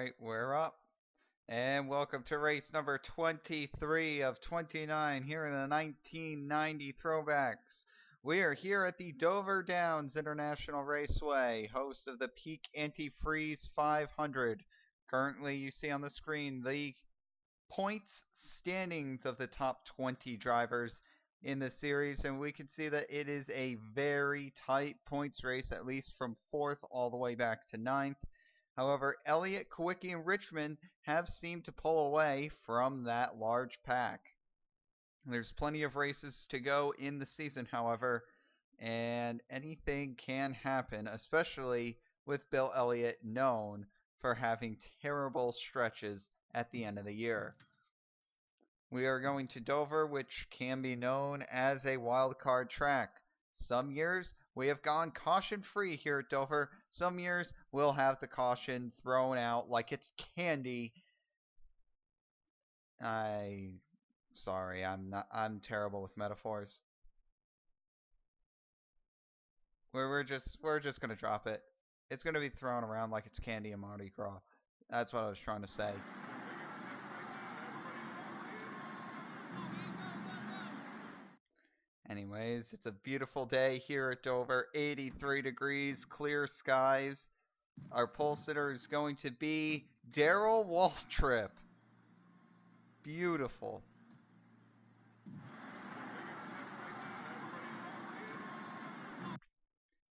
Alright, we're up. And welcome to race number 23 of 29 here in the 1990 throwbacks. We are here at the Dover Downs International Raceway, host of the Peak Antifreeze 500. Currently, you see on the screen the points standings of the top 20 drivers in the series, and we can see that it is a very tight points race, at least from 4th all the way back to 9th. However, Elliott, Kulwicki, and Richmond have seemed to pull away from that large pack. There's plenty of races to go in the season, however, and anything can happen, especially with Bill Elliott known for having terrible stretches at the end of the year. We are going to Dover, which can be known as a wild card track. Some years we have gone caution free here at Dover. Some years we'll have the caution thrown out like it's candy. Sorry, I'm terrible with metaphors. We're just gonna drop it. It's gonna be thrown around like it's candy in Mardi Gras. That's what I was trying to say. Anyways, it's a beautiful day here at Dover. 83 degrees, clear skies. Our pole sitter is going to be Darrell Waltrip. Beautiful.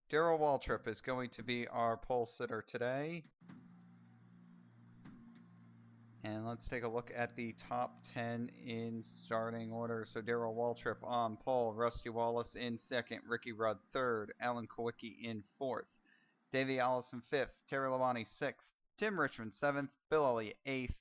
Darrell Waltrip is going to be our pole sitter today. And let's take a look at the top 10 in starting order. So Darrell Waltrip on pole, Rusty Wallace in second, Ricky Rudd third, Alan Kulwicki in fourth, Davey Allison fifth, Terry Labonte sixth, Tim Richmond seventh, Bill Elliott eighth,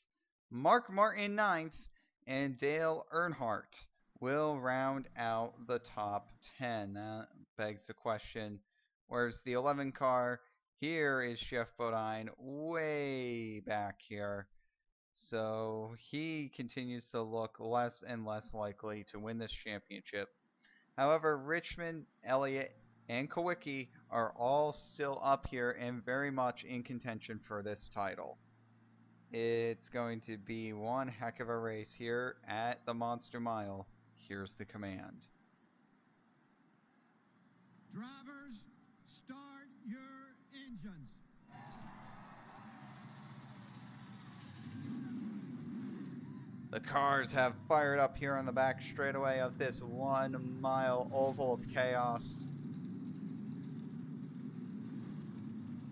Mark Martin ninth, and Dale Earnhardt will round out the top 10. That begs the question, where's the 11 car? Here is Geoff Bodine way back here. So he continues to look less and less likely to win this championship. However, Richmond, Elliott, and Kulwicki are all still up here and very much in contention for this title. It's going to be one heck of a race here at the Monster Mile. Here's the command. Drivers, start your engines. The cars have fired up here on the back straightaway of this 1 mile oval of chaos.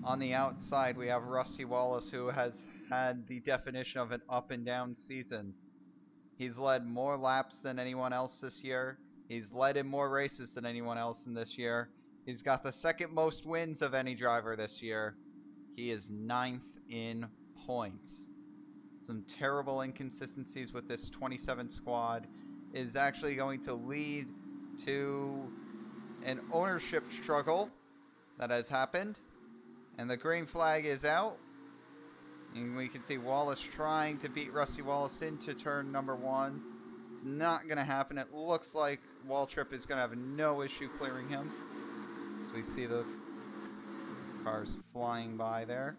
On the outside, we have Rusty Wallace, who has had the definition of an up and down season. He's led more laps than anyone else this year. He's led in more races than anyone else in this year. He's got the second most wins of any driver this year. He is 9th in points. Some terrible inconsistencies with this 27 squad is actually going to lead to an ownership struggle that has happened. And the green flag is out. And we can see Wallace trying to beat Rusty Wallace into turn number 1. It's not going to happen. It looks like Waltrip is going to have no issue clearing him. So we see the cars flying by there.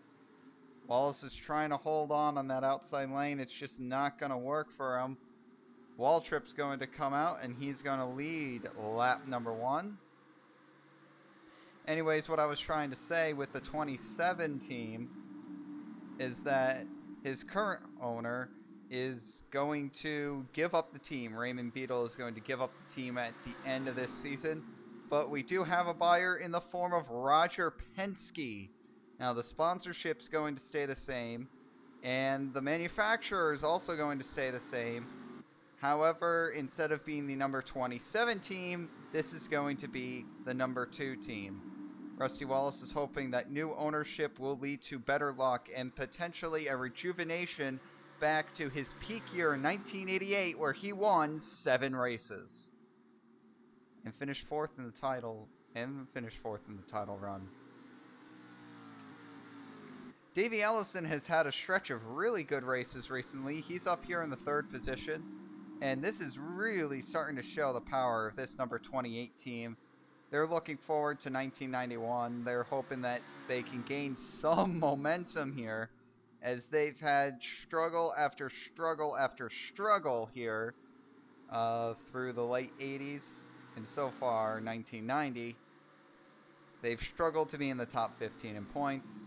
Wallace is trying to hold on that outside lane. It's just not going to work for him. Waltrip's going to come out, and he's going to lead lap number 1. Anyways, what I was trying to say with the 27 team is that his current owner is going to give up the team. Raymond Beadle is going to give up the team at the end of this season. But we do have a buyer in the form of Roger Penske. Now, the sponsorship's going to stay the same, and the manufacturer is also going to stay the same. However, instead of being the number 27 team, this is going to be the number 2 team. Rusty Wallace is hoping that new ownership will lead to better luck and potentially a rejuvenation back to his peak year in 1988, where he won 7 races and finished 4th in the title run. Davey Allison has had a stretch of really good races recently. He's up here in the 3rd position, and this is really starting to show the power of this number 28 team. They're looking forward to 1991. They're hoping that they can gain some momentum here as they've had struggle after struggle after struggle here through the late 80s and so far 1990. They've struggled to be in the top 15 in points.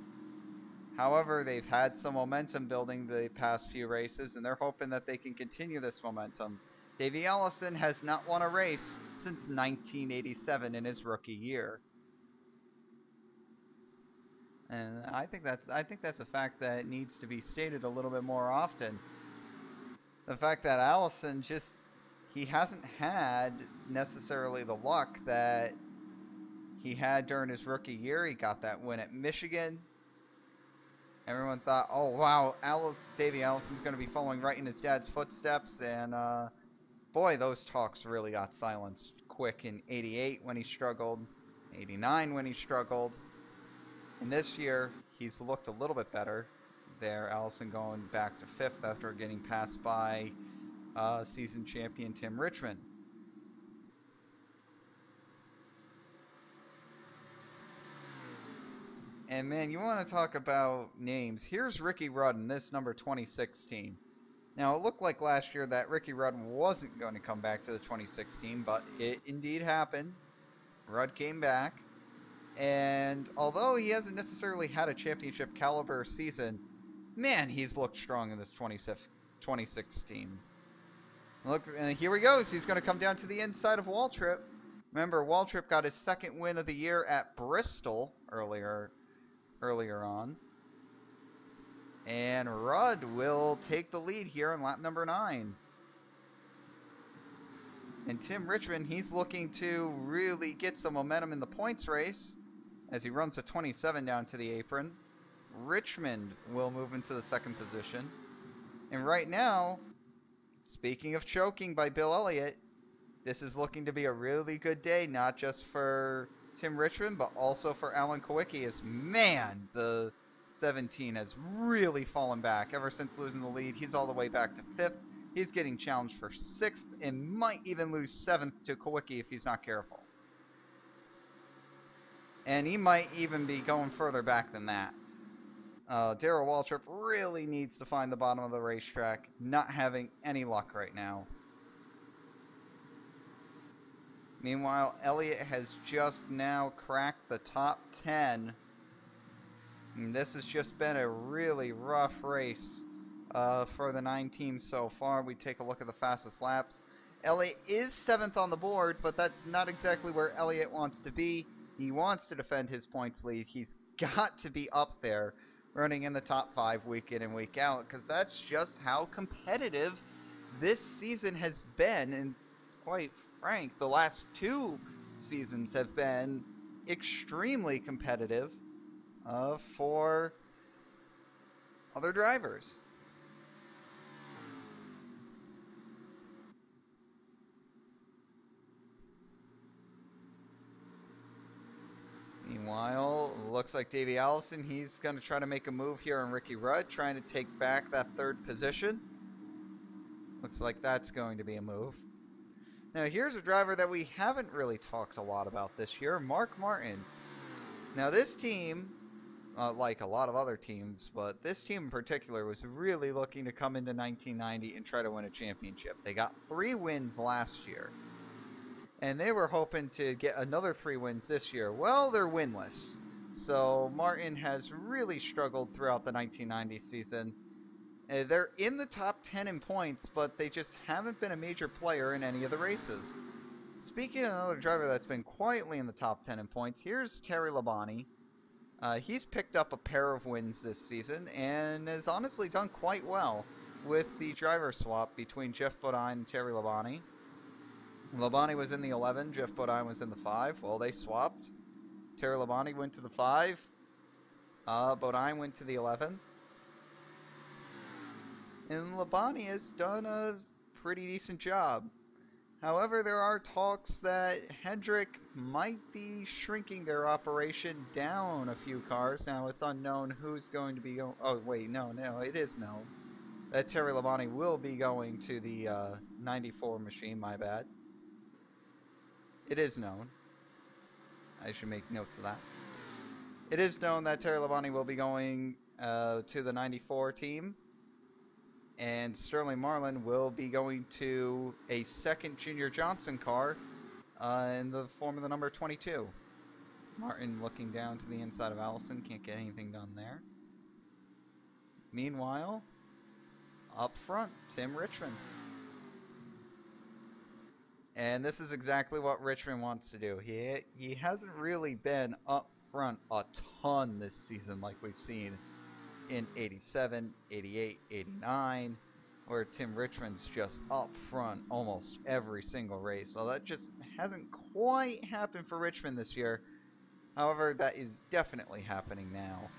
However, they've had some momentum building the past few races, and they're hoping that they can continue this momentum. Davey Allison has not won a race since 1987 in his rookie year. And I think that's a fact that needs to be stated a little bit more often. The fact that Allison he hasn't had necessarily the luck that he had during his rookie year. He got that win at Michigan. Everyone thought, oh wow, Davey Allison's going to be following right in his dad's footsteps, and boy, those talks really got silenced quick in 88 when he struggled, 89 when he struggled. And this year, he's looked a little bit better there. Allison going back to 5th after getting passed by season champion Tim Richmond. And man, you want to talk about names. Here's Ricky Rudd in this number 2016. Now, it looked like last year that Ricky Rudd wasn't going to come back to the 2016, but it indeed happened. Rudd came back. And although he hasn't necessarily had a championship caliber season, man, he's looked strong in this 2016. Look, and here he goes. He's going to come down to the inside of Waltrip. Remember, Waltrip got his second win of the year at Bristol earlier on. And Rudd will take the lead here in lap number 9. And Tim Richmond, he's looking to really get some momentum in the points race as he runs a 27 down to the apron. Richmond will move into the second position. And right now, speaking of choking by Bill Elliott, this is looking to be a really good day, not just for Tim Richmond, but also for Alan Kulwicki, as man, the 17 has really fallen back ever since losing the lead. He's all the way back to 5th. He's getting challenged for 6th and might even lose 7th to Kulwicki if he's not careful. And he might even be going further back than that. Darrell Waltrip really needs to find the bottom of the racetrack, not having any luck right now. Meanwhile, Elliott has just now cracked the top 10. And this has just been a really rough race for the 9 teams so far. We take a look at the fastest laps. Elliott is 7th on the board, but that's not exactly where Elliott wants to be. He wants to defend his points lead. He's got to be up there running in the top 5 week in and week out, because that's just how competitive this season has been. And quite frank, the last 2 seasons have been extremely competitive for other drivers. Meanwhile, looks like Davey Allison, he's going to try to make a move here on Ricky Rudd, trying to take back that 3rd position. Looks like that's going to be a move. Now, here's a driver that we haven't really talked a lot about this year, Mark Martin. Now, this team, like a lot of other teams, but this team in particular was really looking to come into 1990 and try to win a championship. They got 3 wins last year, and they were hoping to get another 3 wins this year. Well, they're winless. So Martin has really struggled throughout the 1990 season. They're in the top 10 in points, but they just haven't been a major player in any of the races. Speaking of another driver that's been quietly in the top 10 in points, here's Terry Labonte. He's picked up a pair of wins this season and has honestly done quite well with the driver swap between Geoff Bodine and Terry Labonte. Labonte was in the 11, Geoff Bodine was in the 5. Well, they swapped. Terry Labonte went to the 5. Bodine went to the 11. And Labonte has done a pretty decent job. However, there are talks that Hendrick might be shrinking their operation down a few cars. Now, it's unknown who's going to be going... Oh, wait, no, it is known that Terry Labonte will be going to the 94 machine, my bad. It is known. I should make notes of that. It is known that Terry Labonte will be going to the 94 team. And Sterling Marlin will be going to a second Junior Johnson car in the form of the number 22. Martin looking down to the inside of Allison, can't get anything done there. Meanwhile, up front, Tim Richmond. And this is exactly what Richmond wants to do. He hasn't really been up front a ton this season like we've seen in 87, 88, 89, where Tim Richmond's just up front almost every single race. So that just hasn't quite happened for Richmond this year. However, that is definitely happening now.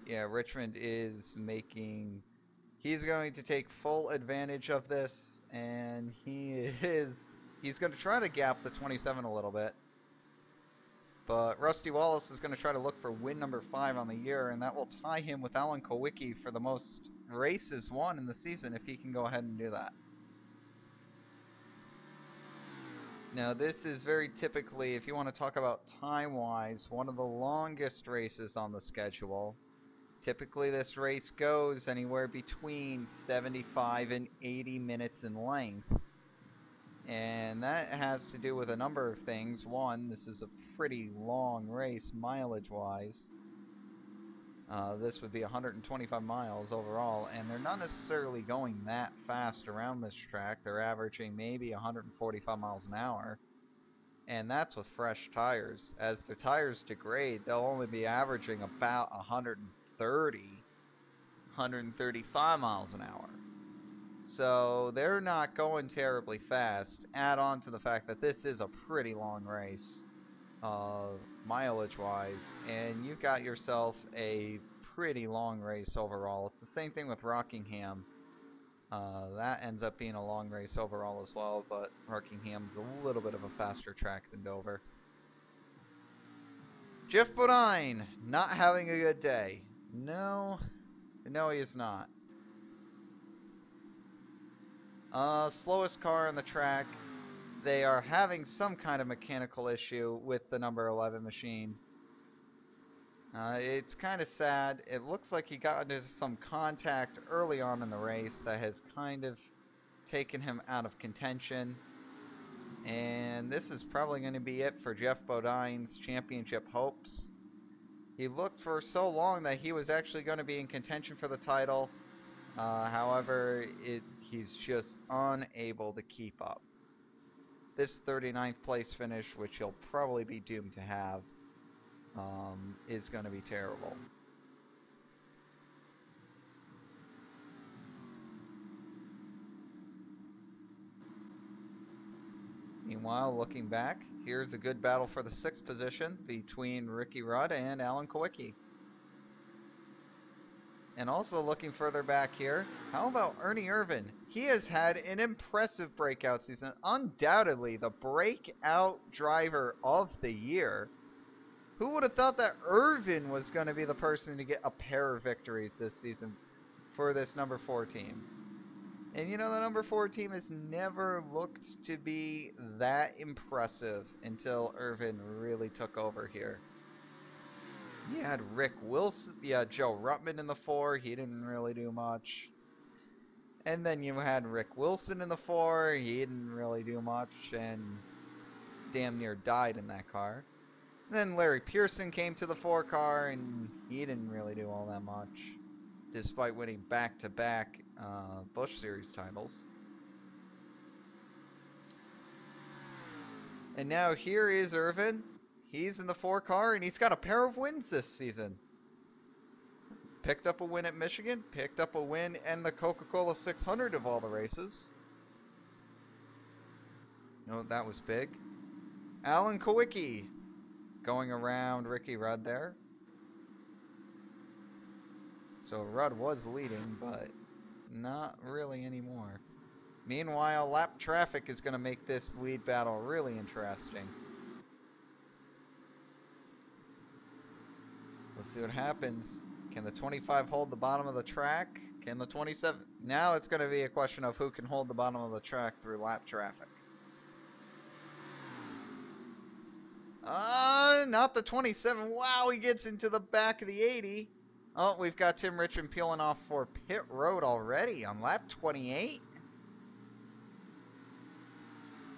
Yeah, Richmond is making... He's going to take full advantage of this, and he's going to try to gap the 27 a little bit. But Rusty Wallace is going to try to look for win number 5 on the year, and that will tie him with Alan Kulwicki for the most races won in the season if he can go ahead and do that. Now, this is very typically, if you want to talk about time-wise, one of the longest races on the schedule. Typically, this race goes anywhere between 75 and 80 minutes in length. And that has to do with a number of things. One, this is a pretty long race mileage-wise. This would be 125 miles overall, and they're not necessarily going that fast around this track. They're averaging maybe 145 miles an hour. And that's with fresh tires. As the tires degrade, they'll only be averaging about 135 miles an hour. So they're not going terribly fast. Add on to the fact that this is a pretty long race, mileage-wise, and you've got yourself a pretty long race overall. It's the same thing with Rockingham. That ends up being a long race overall as well, but Rockingham's a little bit of a faster track than Dover. Geoff Bodine, not having a good day. No, he is not. Slowest car on the track. They are having some kind of mechanical issue with the number 11 machine. It's kind of sad. It looks like he got into some contact early on in the race that has kind of taken him out of contention. And this is probably going to be it for Geoff Bodine's championship hopes. He looked for so long that he was actually going to be in contention for the title. However, he's just unable to keep up. This 39th place finish, which he'll probably be doomed to have, is going to be terrible. Meanwhile, looking back, here's a good battle for the 6th position between Ricky Rudd and Alan Kulwicki. And also looking further back here, how about Ernie Irvan? He has had an impressive breakout season. Undoubtedly the breakout driver of the year. Who would have thought that Irvan was going to be the person to get a pair of victories this season for this number 4 team? And you know, the number 4 team has never looked to be that impressive until Irvan really took over here. You had Rick Wilson, Joe Ruttman in the 4, he didn't really do much. And then you had Rick Wilson in the 4, he didn't really do much and damn near died in that car. And then Larry Pearson came to the 4 car and he didn't really do all that much, despite winning back-to-back Busch Series titles. And now here is Irvan. He's in the 4 car, and he's got a pair of wins this season. Picked up a win at Michigan, picked up a win in the Coca-Cola 600 of all the races. No, that was big. Alan Kulwicki going around Ricky Rudd there. So Rudd was leading, but not really anymore. Meanwhile, lap traffic is going to make this lead battle really interesting. Let's see what happens. Can the 25 hold the bottom of the track? Can the 27? Now it's going to be a question of who can hold the bottom of the track through lap traffic. Not the 27. Wow, he gets into the back of the 80. Oh, we've got Tim Richmond peeling off for pit road already on lap 28.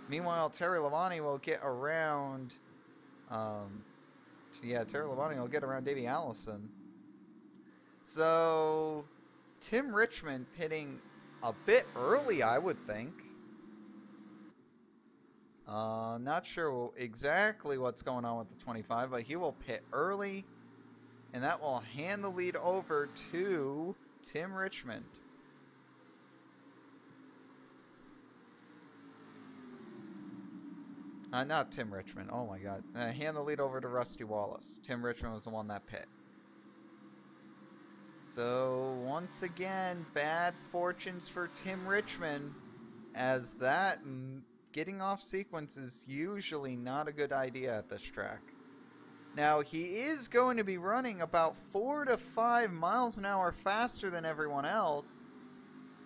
Meanwhile, Terry Labonte will get around, Terry Labonte will get around Davey Allison. So, Tim Richmond pitting a bit early, I would think. Not sure exactly what's going on with the 25, but he will pit early, and that will hand the lead over to Tim Richmond. Not Tim Richmond. Oh my God. Hand the lead over to Rusty Wallace. Tim Richmond was the one that pit. So, once again, bad fortunes for Tim Richmond, as that getting off sequence is usually not a good idea at this track. Now, he is going to be running about 4 to 5 miles an hour faster than everyone else,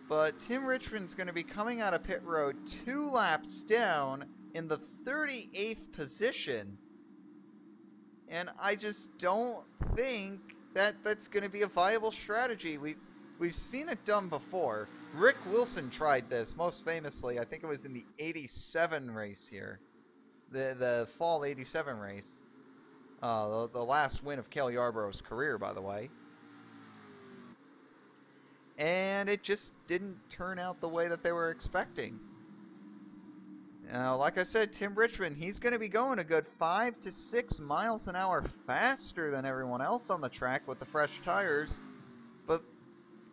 but Tim Richmond's going to be coming out of pit road 2 laps down in the 38th position, and I just don't think that that's going to be a viable strategy. We've seen it done before. Rick Wilson tried this most famously. I think it was in the 87 race here, the fall 87 race, the last win of Cale Yarborough's career, by the way. And it just didn't turn out the way that they were expecting. Now, like I said, Tim Richmond, he's going to be going a good 5 to 6 miles an hour faster than everyone else on the track with the fresh tires. But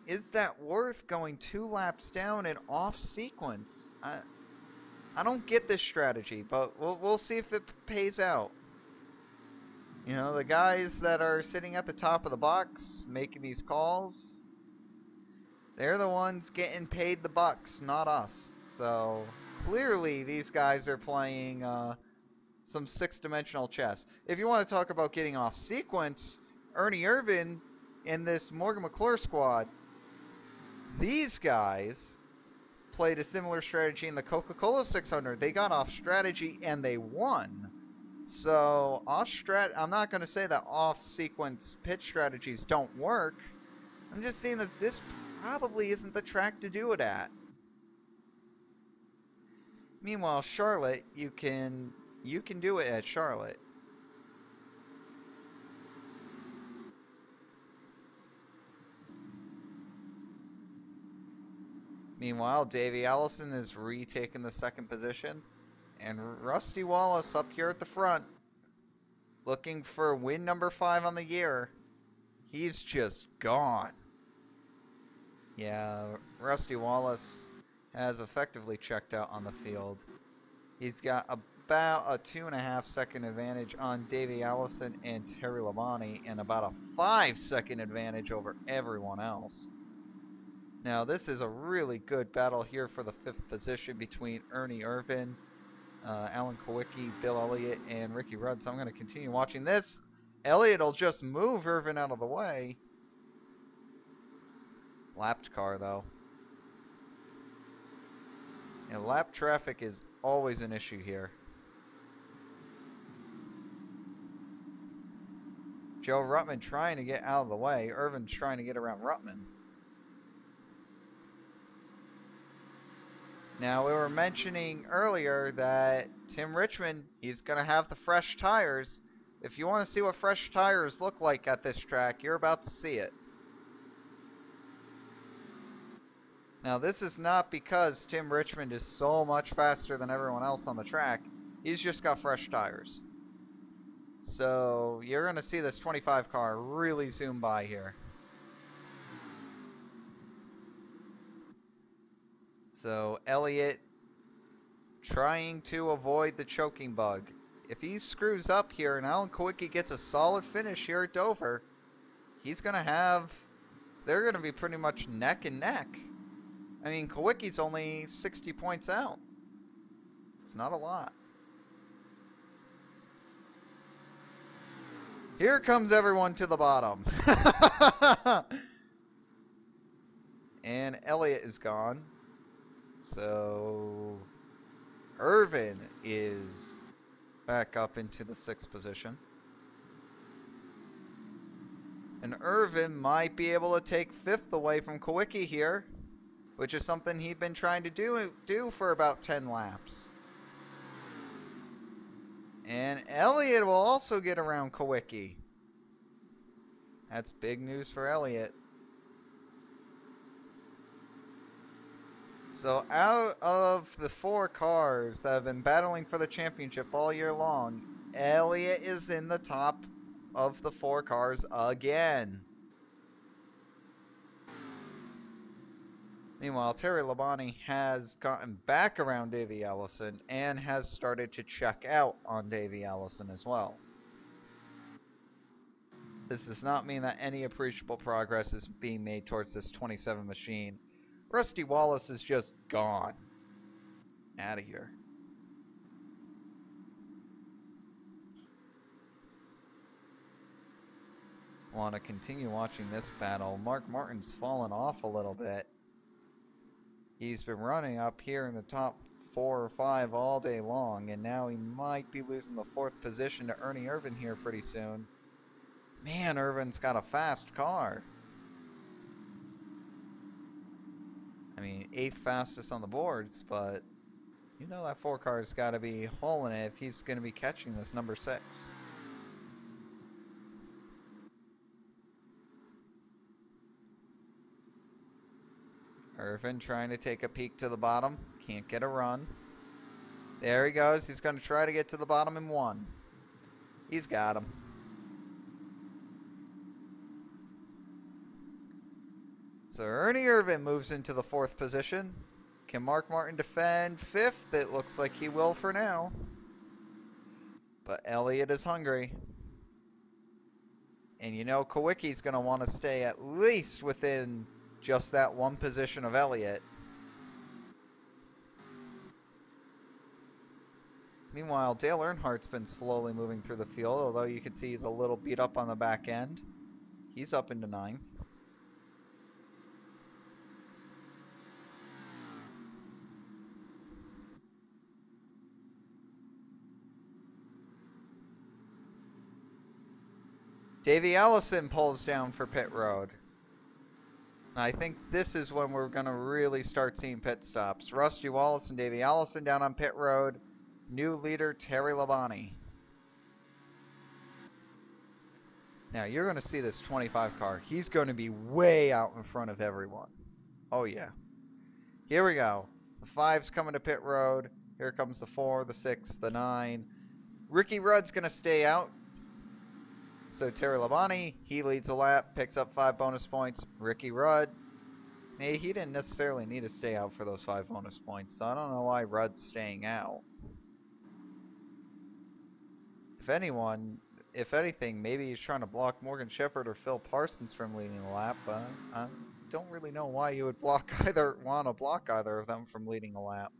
is that worth going 2 laps down and off sequence? I don't get this strategy, but we'll see if it pays out. You know, the guys that are sitting at the top of the box making these calls, they're the ones getting paid the bucks, not us. So clearly these guys are playing some six-dimensional chess. If you want to talk about getting off sequence, Ernie Irvan and this Morgan McClure squad, these guys played a similar strategy in the Coca-Cola 600. They got off strategy and they won. So I'm not going to say that off-sequence pit strategies don't work. I'm just saying that this probably isn't the track to do it at. Meanwhile, Charlotte, you can do it at Charlotte. Meanwhile, Davey Allison is retaking the second position. And Rusty Wallace up here at the front, looking for win number 5 on the year. He's just gone. Yeah, Rusty Wallace has effectively checked out on the field. He's got about a 2.5 second advantage on Davey Allison and Terry Labonte, and about a 5-second advantage over everyone else. Now, this is a really good battle here for the 5th position between Ernie Irvan, Alan Kulwicki, Bill Elliott, and Ricky Rudd. So I'm going to continue watching this. Elliott will just move Irvan out of the way. Lapped car, though. And lap traffic is always an issue here. Joe Ruttman trying to get out of the way. Irvan's trying to get around Ruttman. Now, we were mentioning earlier that Tim Richmond, he's going to have the fresh tires. If you want to see what fresh tires look like at this track, you're about to see it. Now, this is not because Tim Richmond is so much faster than everyone else on the track. He's just got fresh tires. So, you're going to see this 25 car really zoom by here. So, Elliott trying to avoid the choking bug. If he screws up here and Alan Kulwicki gets a solid finish here at Dover, he's going to have... They're going to be pretty much neck and neck. I mean, Kulwicki's only 60 points out. It's not a lot. Here comes everyone to the bottom. And Elliott is gone. So, Irvan is back up into the 6th position. And Irvin might be able to take 5th away from Kulwicki here, which is something he'd been trying to do for about 10 laps. And Elliott will also get around Kulwicki. That's big news for Elliott. So out of the 4 cars that have been battling for the championship all year long, Elliott is in the top of the 4 cars again. Meanwhile, Terry Labonte has gotten back around Davey Allison and has started to check out on Davey Allison as well. This does not mean that any appreciable progress is being made towards this 27 machine. Rusty Wallace is just gone. Out of here. Want to continue watching this battle. Mark Martin's fallen off a little bit. He's been running up here in the top 4 or 5 all day long, and now he might be losing the 4th position to Ernie Irvin here pretty soon. Man, Irvin's got a fast car. I mean, 8th fastest on the boards, but you know that 4 car's got to be hauling it if he's going to be catching this number 6. Irvin trying to take a peek to the bottom. Can't get a run. There he goes. He's going to try to get to the bottom in 1. He's got him. So Ernie Irvin moves into the 4th position. Can Mark Martin defend 5th? It looks like he will for now. But Elliott is hungry. And you know Kulwicki's going to want to stay at least within just that 1 position of Elliott. Meanwhile, Dale Earnhardt's been slowly moving through the field, although you can see he's a little beat up on the back end. He's up into 9th. Davey Allison pulls down for pit road. I think this is when we're going to really start seeing pit stops. Rusty Wallace and Davey Allison down on pit road. New leader, Terry Labonte. Now, you're going to see this 25 car. He's going to be way out in front of everyone. Oh, yeah. Here we go. The 5's coming to pit road. Here comes the 4, the 6, the 9. Ricky Rudd's going to stay out. So Terry Labonte, he leads a lap, picks up 5 bonus points. Ricky Rudd, hey, he didn't necessarily need to stay out for those 5 bonus points, so I don't know why Rudd's staying out. If anything, maybe he's trying to block Morgan Shepherd or Phil Parsons from leading the lap, but I don't really know why you would want to block either of them from leading a lap.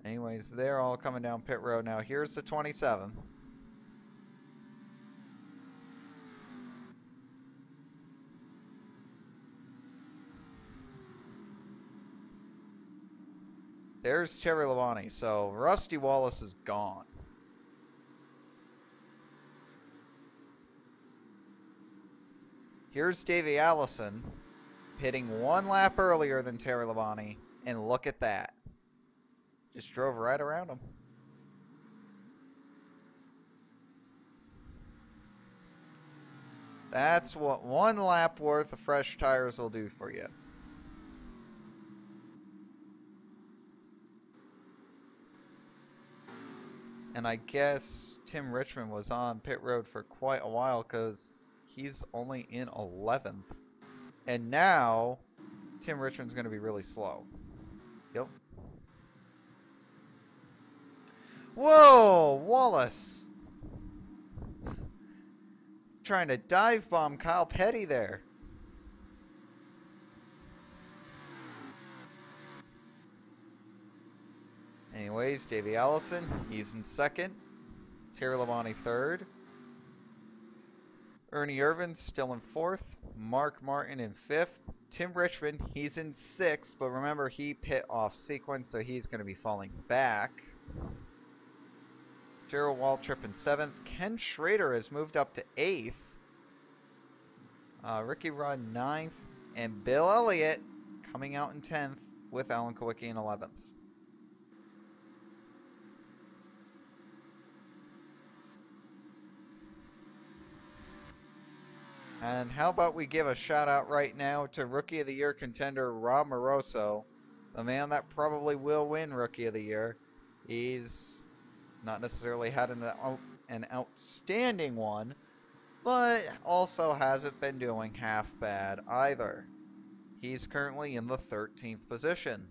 Anyways, they're all coming down pit road now. Here's the 27. There's Terry Labonte. So Rusty Wallace is gone. Here's Davey Allison pitting 1 lap earlier than Terry Labonte, and look at that. Just drove right around him. That's what 1 lap worth of fresh tires will do for you. And I guess Tim Richmond was on pit road for quite a while because he's only in 11th. And now Tim Richmond's going to be really slow. Yep. Whoa, Wallace. Trying to dive bomb Kyle Petty there. Anyways, Davey Allison, he's in 2nd. Terry Labonte 3rd. Ernie Irvin's still in 4th. Mark Martin in 5th. Tim Richmond, he's in 6th, but remember he pit off sequence, so he's going to be falling back. Darrell Waltrip in 7th. Ken Schrader has moved up to 8th. Ricky Rudd 9th. And Bill Elliott coming out in 10th with Alan Kulwicki in 11th. And how about we give a shout out right now to Rookie of the Year contender Rob Moroso, the man that probably will win Rookie of the Year. He's not necessarily had an outstanding one, but also hasn't been doing half bad either. He's currently in the 13th position.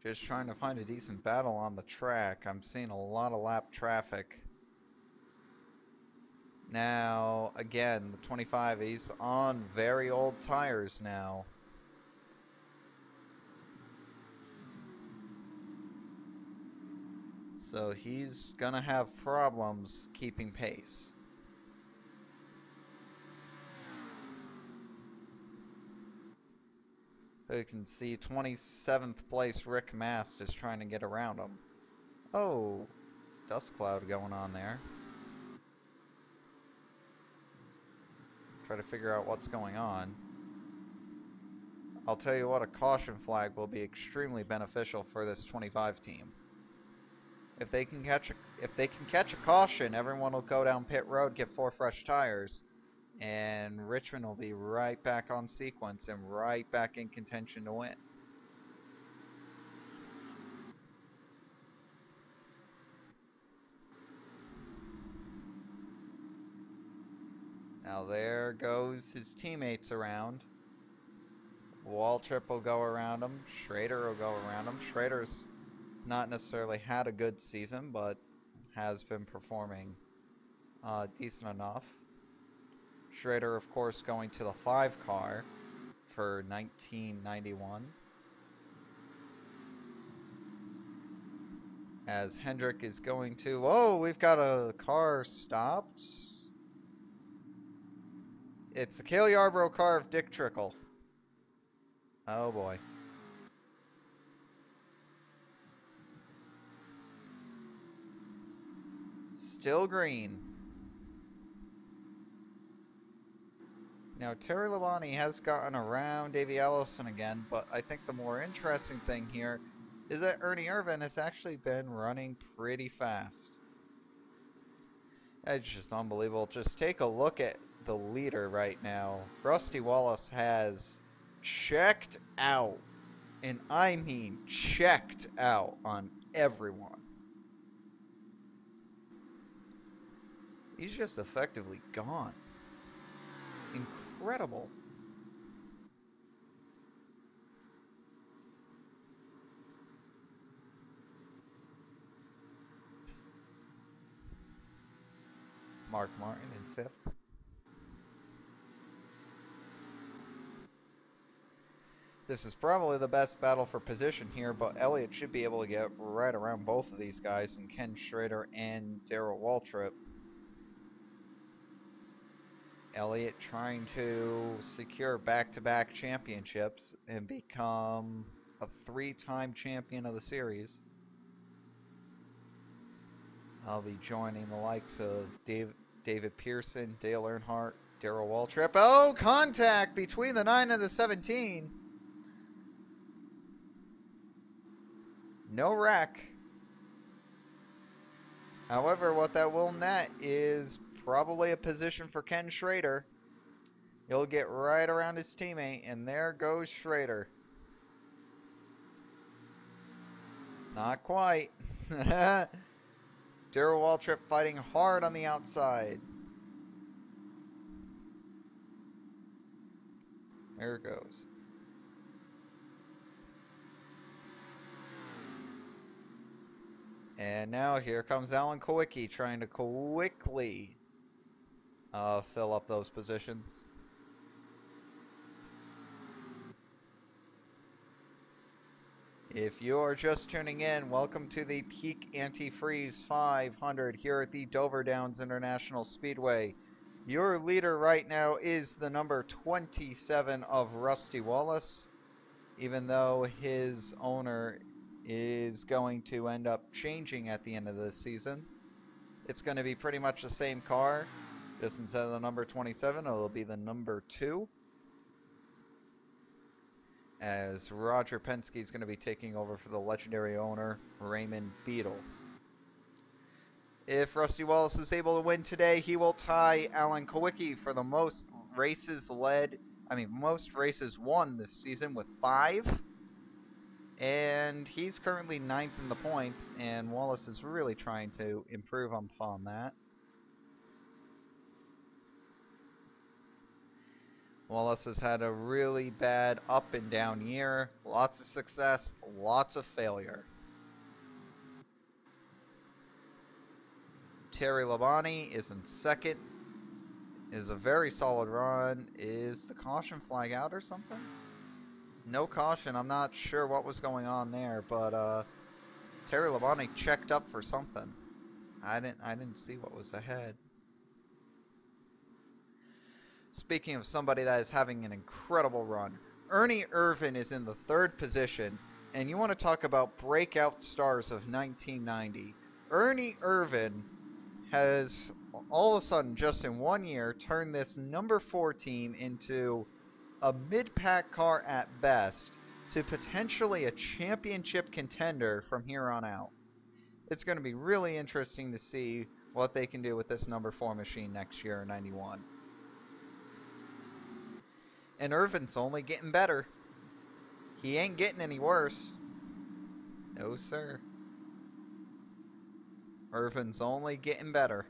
Just trying to find a decent battle on the track. I'm seeing a lot of lap traffic. Now, again, the 25, he's on very old tires now. So he's gonna have problems keeping pace. You can see 27th place Rick Mast is trying to get around him. Oh, dust cloud going on there. Try to figure out what's going on. I'll tell you what, a caution flag will be extremely beneficial for this 25 team. If they can catch a caution, everyone will go down pit road, get 4 fresh tires, and Richmond will be right back on sequence and right back in contention to win. Now there goes his teammates around. Waltrip will go around him. Schrader will go around him. Schrader's not necessarily had a good season, but has been performing decent enough. Schrader, of course, going to the 5 car for 1991. As Hendrick is going to... Whoa, we've got a car stopped. It's the Cale Yarborough car of Dick Trickle. Oh boy. Still green. Now, Terry Labonte has gotten around Davey Allison again, but I think the more interesting thing here is that Ernie Irvin has actually been running pretty fast. It's just unbelievable. Just take a look at the leader right now. Rusty Wallace has checked out, and I mean checked out on everyone. He's just effectively gone. Incredible. Mark Martin in 5th. This is probably the best battle for position here, but Elliott should be able to get right around both of these guys, and Ken Schrader and Darrell Waltrip. Elliott trying to secure back-to-back championships and become a 3-time champion of the series. I'll be joining the likes of David Pearson, Dale Earnhardt, Darrell Waltrip. Oh, contact between the 9 and the 17. No wreck. However, what that will net is probably a position for Ken Schrader. He'll get right around his teammate, and there goes Schrader. Not quite. Darrell Waltrip fighting hard on the outside. There it goes. And now here comes Alan Kulwicki trying to quickly fill up those positions. If you're just tuning in, welcome to the Peak Antifreeze 500 here at the Dover Downs International Speedway. Your leader right now is the number 27 of Rusty Wallace, even though his owner is going to end up changing at the end of this season. It's going to be pretty much the same car, just instead of the number 27, it'll be the number 2. As Roger Penske is going to be taking over for the legendary owner, Raymond Beadle. If Rusty Wallace is able to win today, he will tie Alan Kulwicki for the most races won this season with 5. And he's currently 9th in the points, and Wallace is really trying to improve upon that. Wallace has had a really bad up and down year. Lots of success, lots of failure. Terry Labonte is in 2nd. Is a very solid run. Is the caution flag out or something? No caution. I'm not sure what was going on there, but Terry Labonte checked up for something. I didn't see what was ahead. Speaking of somebody that is having an incredible run, Ernie Irvan is in the 3rd position, and you want to talk about breakout stars of 1990. Ernie Irvan has all of a sudden, just in 1 year, turned this number 4 team into a mid-pack car at best to potentially a championship contender from here on out. It's going to be really interesting to see what they can do with this number 4 machine next year in 91. And Irvin's only getting better. He ain't getting any worse. No, sir. Irvin's only getting better.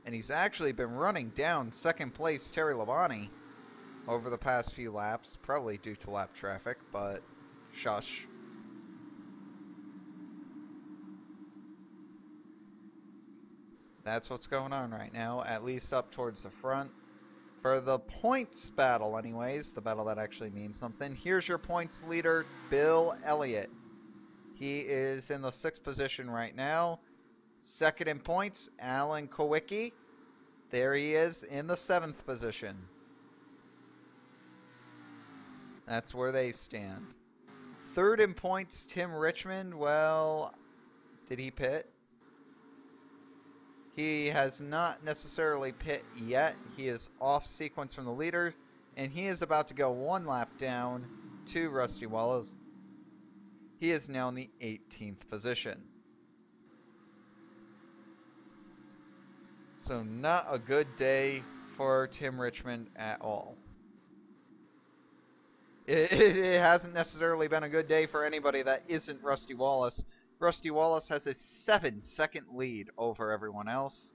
And he's actually been running down 2nd place Terry Labonte over the past few laps, probably due to lap traffic, but shush. That's what's going on right now, at least up towards the front. For the points battle anyways, the battle that actually means something, here's your points leader, Bill Elliott. He is in the 6th position right now. 2nd in points, Alan Kulwicki. There he is in the 7th position. That's where they stand. 3rd in points, Tim Richmond. Well, did he pit? He has not necessarily pit yet. He is off sequence from the leader, and he is about to go 1 lap down to Rusty Wallace. He is now in the 18th position. So not a good day for Tim Richmond at all. It hasn't necessarily been a good day for anybody that isn't Rusty Wallace. Rusty Wallace has a 7-second lead over everyone else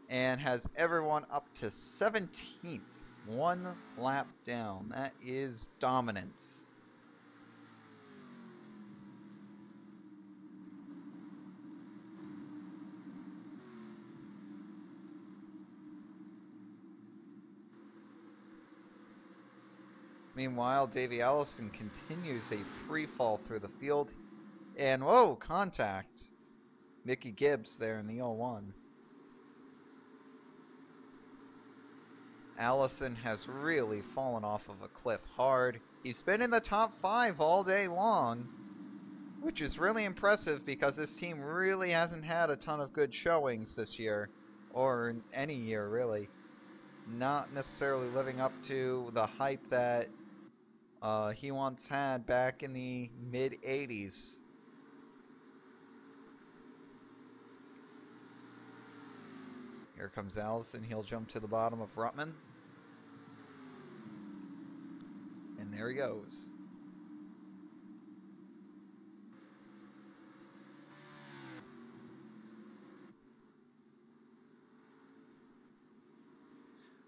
and has everyone up to 17th, 1 lap down. That is dominance. Meanwhile, Davey Allison continues a free fall through the field. And, whoa, contact. Mickey Gibbs there in the 01. Allison has really fallen off of a cliff hard. He's been in the top 5 all day long, which is really impressive because this team really hasn't had a ton of good showings this year, or in any year really. Not necessarily living up to the hype that he once had back in the mid-80s. Here comes Allison. He'll jump to the bottom of Ruttman. And there he goes.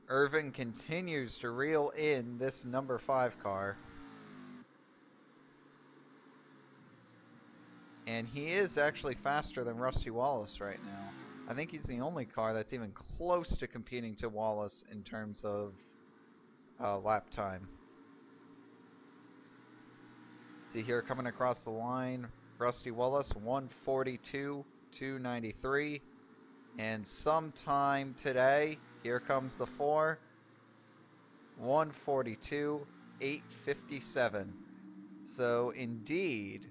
Irvin continues to reel in this number 5 car. And he is actually faster than Rusty Wallace right now. I think he's the only car that's even close to competing to Wallace in terms of lap time. See here coming across the line, Rusty Wallace, 142.293. And sometime today, here comes the 4, 142.857. So indeed,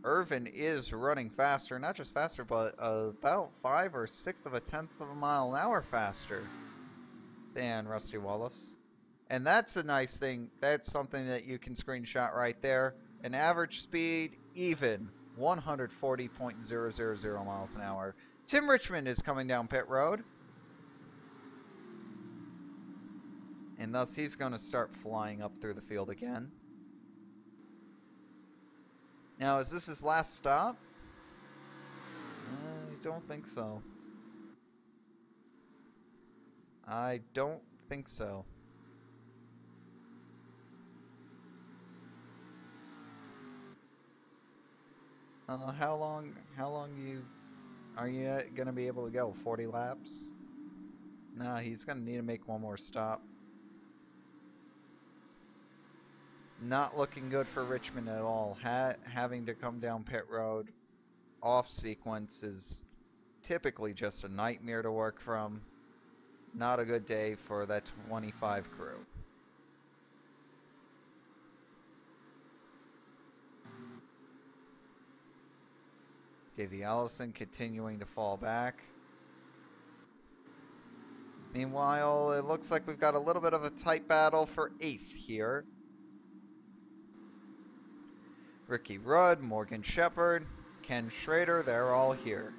Irvin is running faster, not just faster, but about 5 or 6 of a tenth of a mile an hour faster than Rusty Wallace. And that's a nice thing. That's something that you can screenshot right there. An average speed, even 140.000 miles an hour. Tim Richmond is coming down pit road. And thus he's going to start flying up through the field again. Now, is this his last stop? I don't think so. I don't think so. How long are you gonna be able to go? 40 laps? No, he's gonna need to make one more stop. Not looking good for Richmond at all. Having to come down pit road off sequence is typically just a nightmare to work from. Not a good day for that 25 crew. Davey Allison continuing to fall back. Meanwhile, it looks like we've got a little bit of a tight battle for 8th here. Ricky Rudd, Morgan Shepherd, Ken Schrader, they're all here.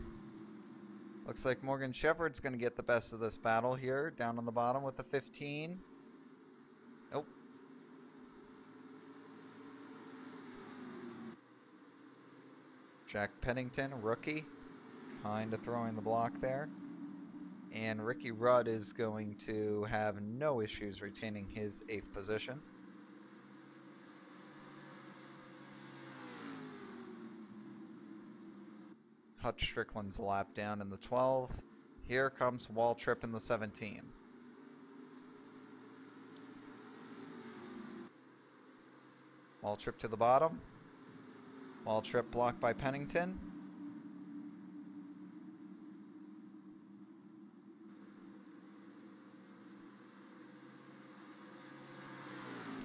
Looks like Morgan Shepherd's going to get the best of this battle here, down on the bottom with the 15. Nope. Jack Pennington, rookie, kind of throwing the block there. And Ricky Rudd is going to have no issues retaining his 8th position. Hutch Strickland's a lap down in the 12. Here comes Waltrip in the 17. Waltrip to the bottom. Waltrip blocked by Pennington.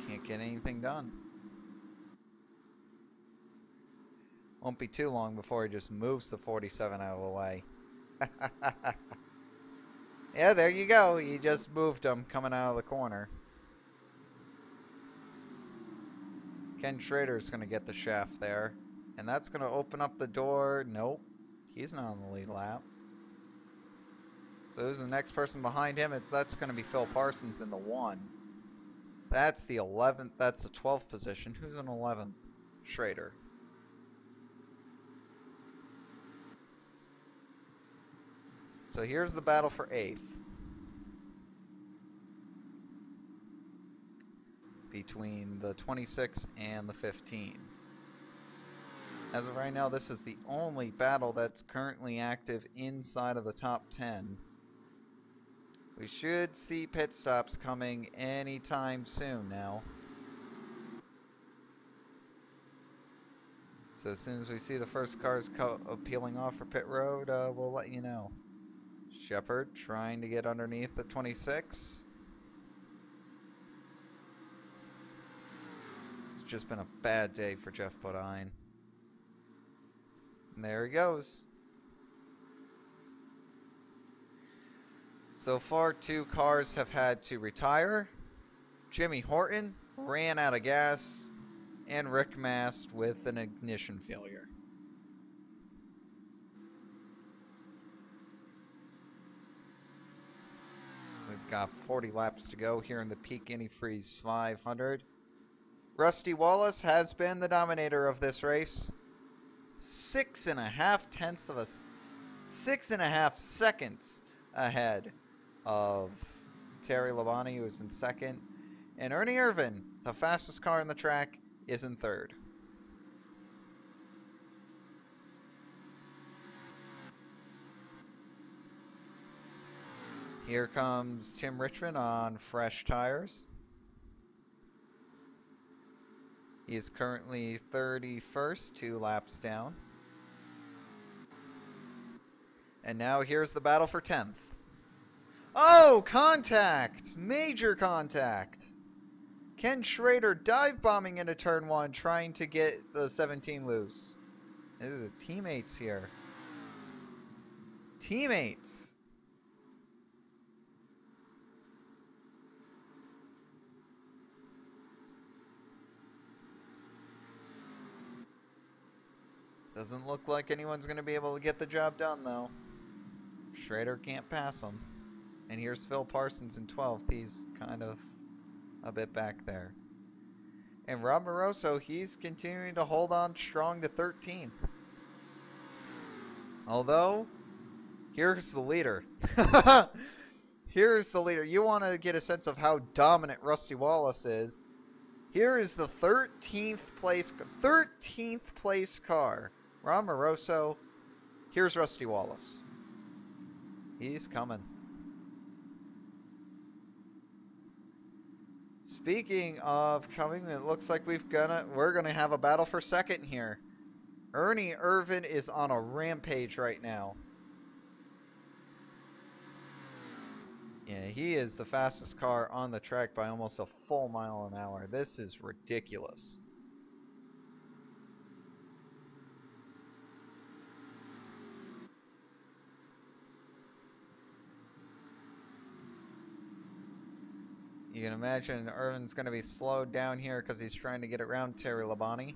Can't get anything done. Won't be too long before he just moves the 47 out of the way. Yeah, there you go. He just moved him coming out of the corner. Ken Schrader's going to get the shaft there. And that's going to open up the door. Nope. He's not on the lead lap. So who's the next person behind him? That's going to be Phil Parsons in the 1. That's the 11th. That's the 12th position. Who's in 11th? Schrader. So here's the battle for 8th. Between the 26 and the 15. As of right now, this is the only battle that's currently active inside of the top 10. We should see pit stops coming anytime soon now. So as soon as we see the first cars peeling off for pit road, we'll let you know. Shepard trying to get underneath the 26. It's just been a bad day for Geoff Bodine. And there he goes. So far, 2 cars have had to retire. Jimmy Horton ran out of gas, and Rick Mast with an ignition failure. We've got 40 laps to go here in the peak Antifreeze 500. Rusty Wallace has been the dominator of this race. 6.5 seconds ahead of Terry Labonte, who is in second. And Ernie Irvan, the fastest car on the track, is in third. Here comes Tim Richmond on fresh tires. He is currently 31st, 2 laps down. And now here's the battle for 10th. Oh, contact! Major contact! Ken Schrader dive bombing into turn 1, trying to get the 17 loose. This is teammates here. Teammates! Doesn't look like anyone's going to be able to get the job done, though. Schrader can't pass him. And here's Phil Parsons in 12th. He's kind of a bit back there. And Rob Moroso, he's continuing to hold on strong to 13th. Although, here's the leader. Here's the leader. You want to get a sense of how dominant Rusty Wallace is. Here is the 13th place car. Rob Moroso. Here's Rusty Wallace. He's coming. Speaking of coming, it looks like we're gonna have a battle for second here. Ernie Irvan is on a rampage right now. Yeah, he is the fastest car on the track by almost a full mile an hour. This is ridiculous. You can imagine Irvin's going to be slowed down here because he's trying to get around Terry Labonte.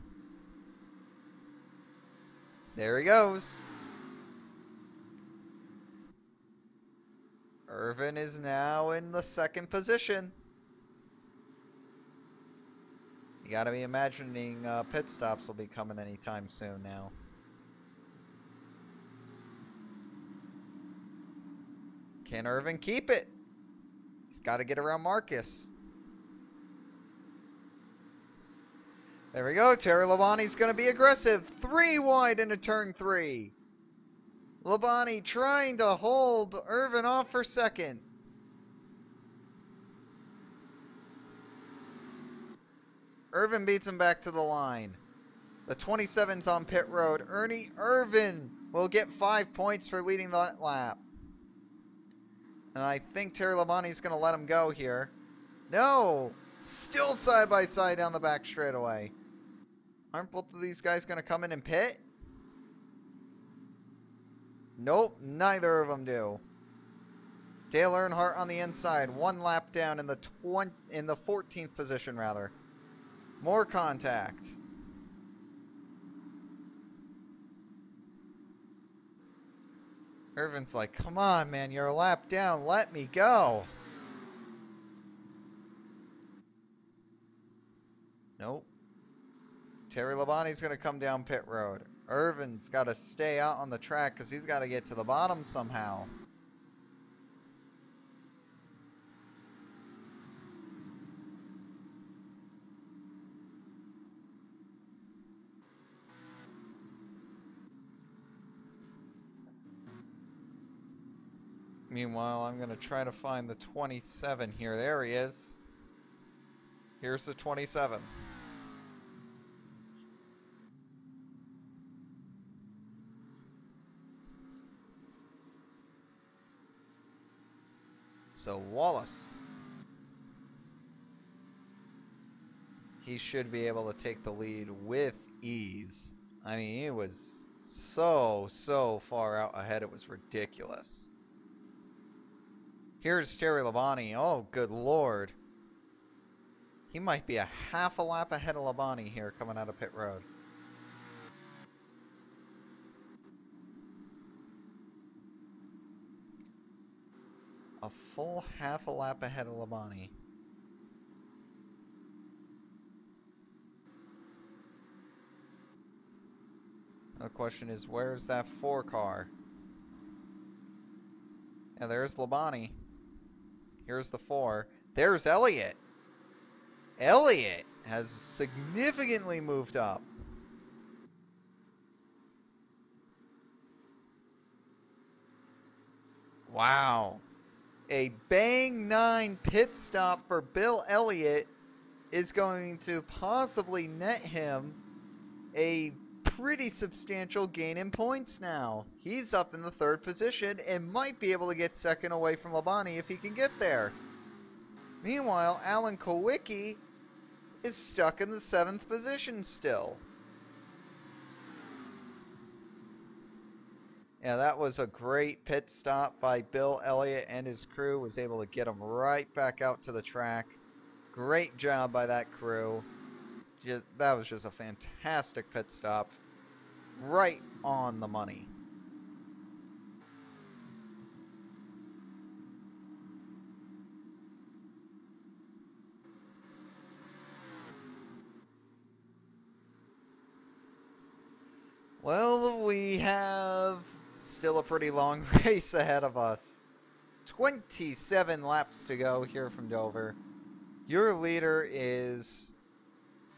There he goes. Irvan is now in the second position. You got to be imagining pit stops will be coming anytime soon now. Can Irvan keep it? He's got to get around Marcus. There we go. Terry Labonte's going to be aggressive. 3 wide into turn 3. Labonte trying to hold Irvan off for second. Irvan beats him back to the line. The 27's on pit road. Ernie Irvan will get 5 points for leading that lap. And I think Terry Labonte's going to let him go here. No! Still side by side down the back straightaway. Aren't both of these guys going to come in and pit? Nope, neither of them do. Dale Earnhardt on the inside, 1 lap down in the 14th position rather. More contact. Irvin's like, come on, man, you're a lap down. Let me go. Nope. Terry Labonte's going to come down pit road. Irvin's got to stay out on the track because he's got to get to the bottom somehow. Meanwhile, I'm going to try to find the 27 here. There he is. Here's the 27. So Wallace. He should be able to take the lead with ease. I mean, he was so far out ahead, it was ridiculous. Here's Terry Labonte. Oh, good lord. He might be a half a lap ahead of Labonte here coming out of pit road. A full half a lap ahead of Labonte. The question is, where's that 4 car? Yeah, there's Labonte. Here's the 4. There's Elliott. Elliott has significantly moved up. Wow. A bang 9 pit stop for Bill Elliott is going to possibly net him a pretty substantial gain in points now. He's up in the 3rd position and might be able to get 2nd away from Labonte if he can get there. Meanwhile, Alan Kulwicki is stuck in the 7th position still. Yeah, that was a great pit stop by Bill Elliott and his crew. Was able to get him right back out to the track. Great job by that crew. That was just a fantastic pit stop. Right on the money. Well, we have still a pretty long race ahead of us. 27 laps to go here from Dover. Your leader is...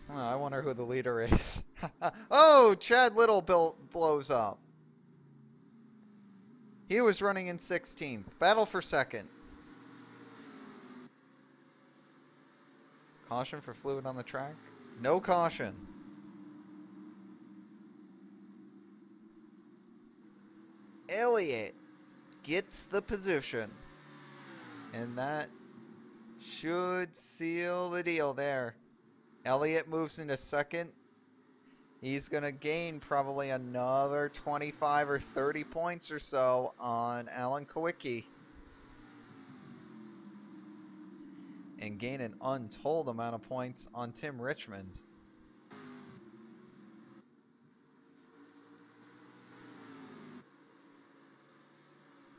Oh, I wonder who the leader is. Oh, Chad Little blows up. He was running in 16th. Battle for 2nd. Caution for fluid on the track? No caution. Elliott gets the position. And that should seal the deal there. Elliott moves into 2nd. He's going to gain probably another 25 or 30 points or so on Alan Kulwicki. And gain an untold amount of points on Tim Richmond.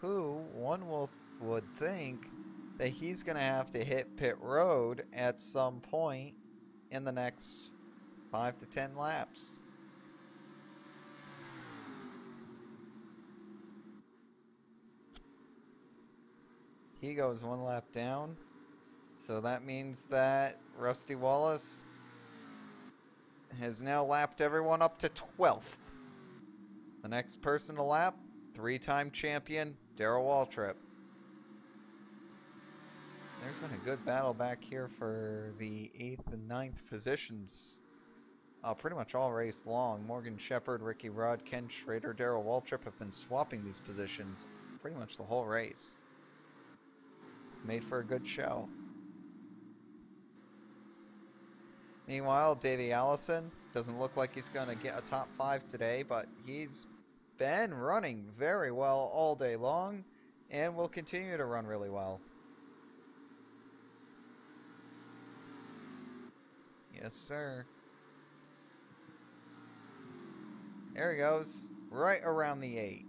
Who, one would think that he's going to have to hit pit road at some point in the next 5 to 10 laps. He goes 1 lap down. So that means that Rusty Wallace has now lapped everyone up to 12th. The next person to lap, 3-time champion, Darrell Waltrip. There's been a good battle back here for the 8th and 9th positions. Pretty much all race long. Morgan Shepherd, Ricky Rudd, Ken Schrader, Darrell Waltrip have been swapping these positions pretty much the whole race. It's made for a good show. Meanwhile, Davey Allison doesn't look like he's going to get a top 5 today, but he's been running very well all day long and will continue to run really well. Yes, sir. There he goes, right around the 8.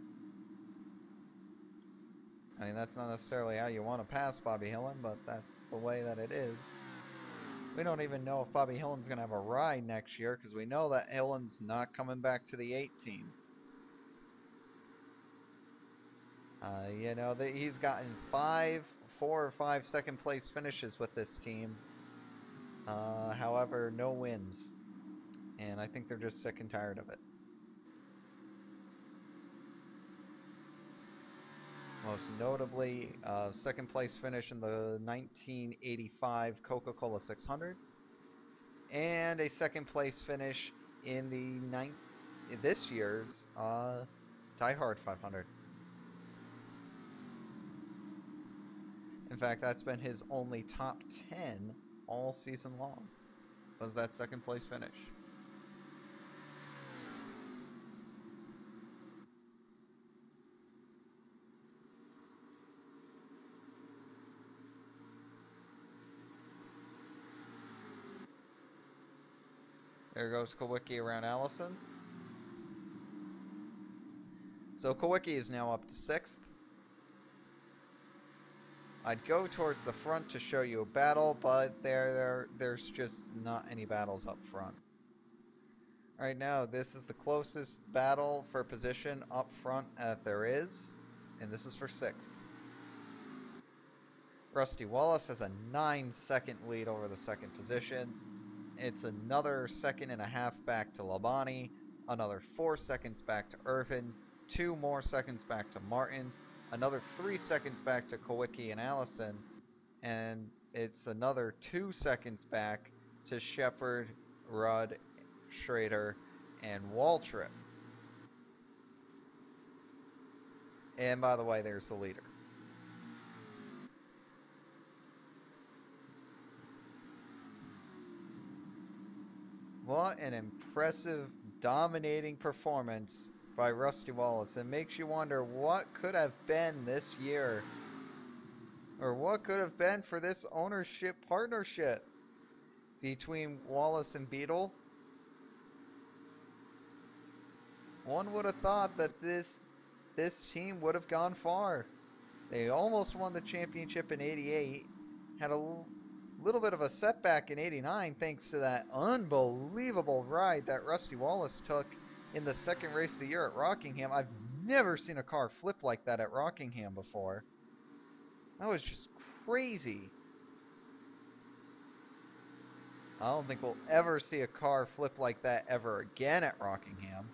I mean, that's not necessarily how you want to pass Bobby Hillin, but that's the way that it is. We don't even know if Bobby Hillin's going to have a ride next year, because we know that Hillin's not coming back to the 8 team. You know, he's gotten 4 or 5 second place finishes with this team. However, no wins. And I think they're just sick and tired of it. Most notably, second place finish in the 1985 Coca-Cola 600. And a second place finish in the this year's Die Hard 500. In fact, that's been his only top 10 all season long, was that second place finish. There goes Kulwicki around Allison. So Kulwicki is now up to 6th. I'd go towards the front to show you a battle, but there's just not any battles up front. Alright, now this is the closest battle for position up front that there is, and this is for 6th. Rusty Wallace has a 9-second lead over the second position. It's another 1.5 back to Labonte, another 4 seconds back to Irvin, 2 more seconds back to Martin, another 3 seconds back to Kulwicki and Allison, and it's another 2 seconds back to Shepard, Rudd, Schrader, and Waltrip. And by the way, there's the leader. What an impressive, dominating performance by Rusty Wallace. It makes you wonder what could have been this year, or what could have been for this ownership partnership between Wallace and Beetle. One would have thought that this team would have gone far. They almost won the championship in '88, had a little bit of a setback in '89 thanks to that unbelievable ride that Rusty Wallace took in the second race of the year at Rockingham. I've never seen a car flip like that at Rockingham before. That was just crazy. I don't think we'll ever see a car flip like that ever again at Rockingham.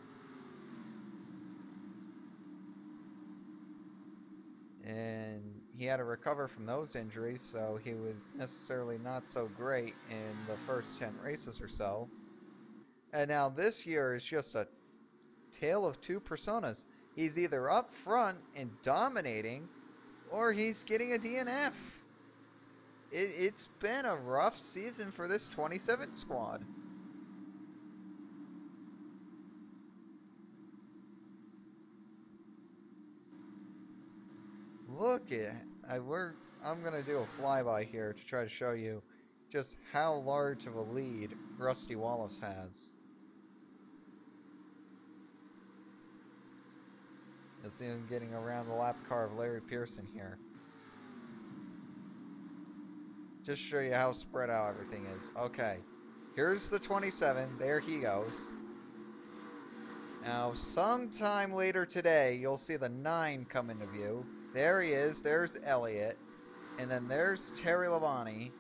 And he had to recover from those injuries, so he was necessarily not so great in the first 10 races or so. And now this year is just a tale of two personas. He's either up front and dominating, or he's getting a DNF. It's been a rough season for this 27 squad. Look at, I'm gonna do a flyby here to try to show you just how large of a lead Rusty Wallace has. You'll see him getting around the lap car of Larry Pearson here. Just show you how spread out everything is. Okay, here's the 27. There he goes. Now, sometime later today, you'll see the 9 come into view. There he is. There's Elliott. And then there's Terry Labonte.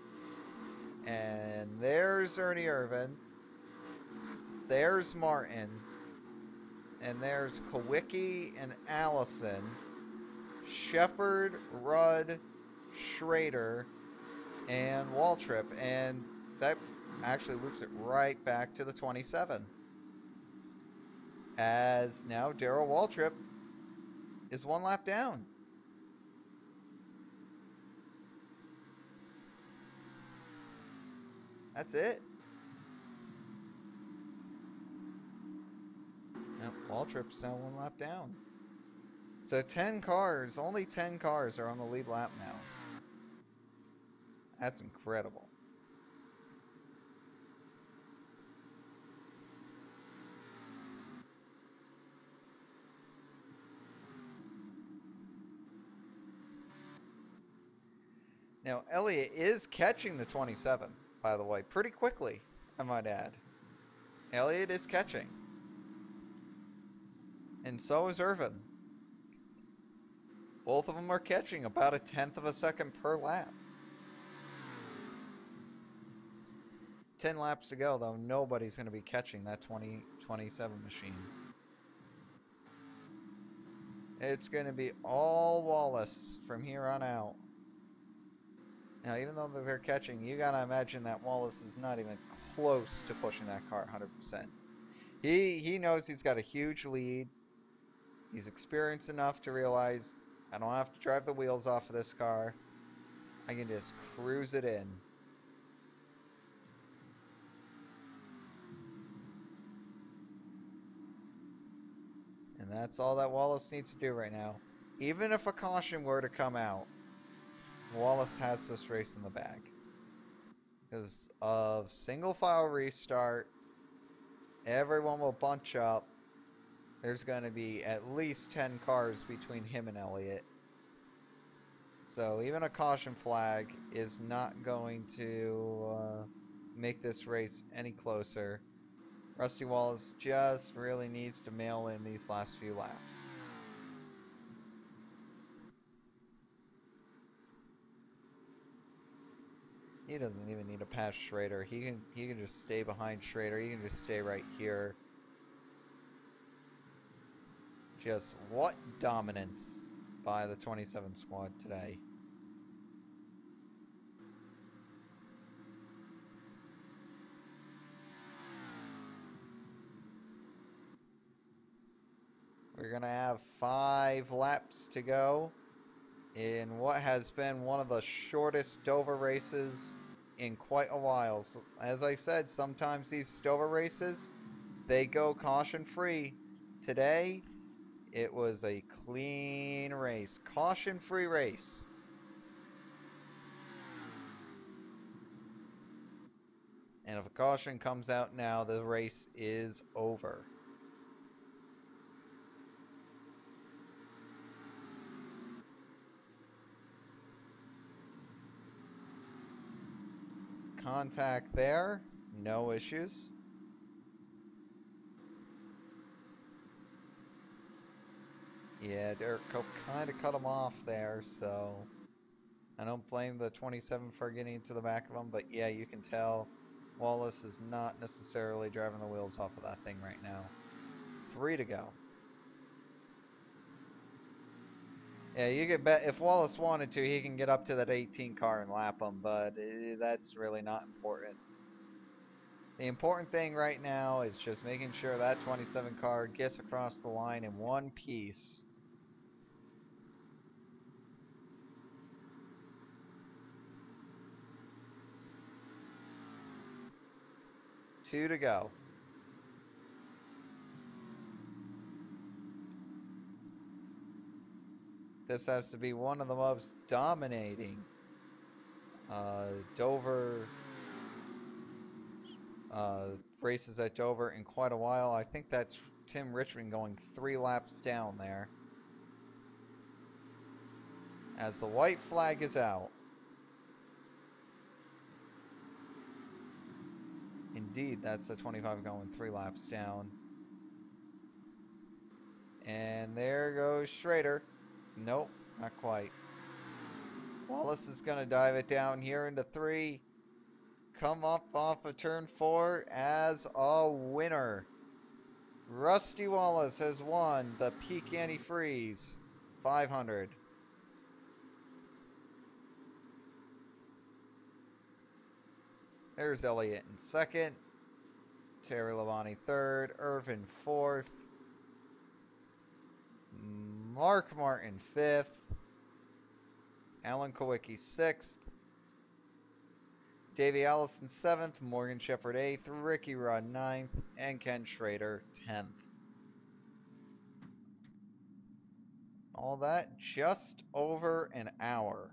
And there's Ernie Irvin. There's Martin. And there's Kulwicki and Allison. Shepard, Rudd, Schrader, and Waltrip. And that actually loops it right back to the 27. As now Darrell Waltrip is 1 lap down. That's it. Now Waltrip's now 1 lap down. So 10 cars, only 10 cars are on the lead lap now. That's incredible. Now, Elliott is catching the 27, by the way, pretty quickly, I might add. Elliott is catching. And so is Irvin. Both of them are catching about 1/10 of a second per lap. 10 laps to go, though. Nobody's going to be catching that 2027 machine. It's going to be all Wallace from here on out. Now, even though they're catching, you got to imagine that Wallace is not even close to pushing that car 100%. He knows he's got a huge lead. He's experienced enough to realize, I don't have to drive the wheels off of this car. I can just cruise it in. And that's all that Wallace needs to do right now. Even if a caution were to come out, Wallace has this race in the bag. Because of single file restart, everyone will bunch up. There's going to be at least 10 cars between him and Elliott. So even a caution flag is not going to make this race any closer. Rusty Wallace just really needs to mail in these last few laps. He doesn't even need to pass Schrader. He can just stay behind Schrader. He can just stay right here. Just what dominance by the 27 squad today. We're going to have 5 laps to go in what has been one of the shortest Dover races in quite a while. So, as I said, sometimes these Dover races, they go caution free. Today, it was a clean race. Caution free race. And if a caution comes out now, the race is over. Contact there, no issues. Yeah, Derek Cope kind of cut him off there, so I don't blame the 27 for getting into the back of him, but yeah, you can tell Wallace is not necessarily driving the wheels off of that thing right now. 3 to go. Yeah, you could bet if Wallace wanted to, he can get up to that 18 car and lap him, but that's really not important. The important thing right now is just making sure that 27 car gets across the line in one piece. Two to go. This has to be one of the most dominating Dover races at Dover in quite a while. I think that's Tim Richmond going 3 laps down there. As the white flag is out. Indeed, that's the 25 going 3 laps down. And there goes Schrader. Nope, not quite. Wallace is going to dive it down here into 3. Come up off of turn 4 as a winner. Rusty Wallace has won the Peak Antifreeze 500. There's Elliott in 2nd. Terry Labonte 3rd. Irvin 4th. Mark Martin 5th. Alan Kulwicki 6th. Davey Allison 7th. Morgan Shepherd 8th. Ricky Rudd 9th. And Ken Schrader 10th. All that just over an hour.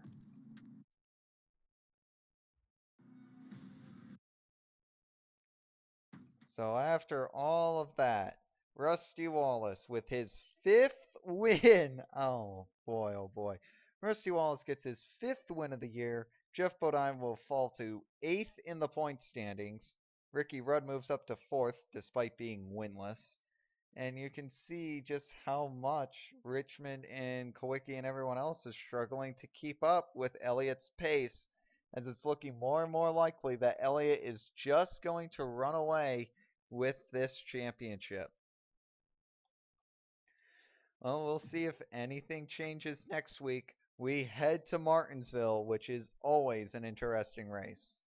So after all of that, Rusty Wallace with his 5th win. Oh boy, oh boy. Rusty Wallace gets his 5th win of the year. Geoff Bodine will fall to 8th in the point standings. Ricky Rudd moves up to 4th despite being winless. And you can see just how much Richmond and Kulwicki and everyone else is struggling to keep up with Elliott's pace, as it's looking more and more likely that Elliott is just going to run away with this championship. Well, we'll see if anything changes next week. We head to Martinsville, which is always an interesting race.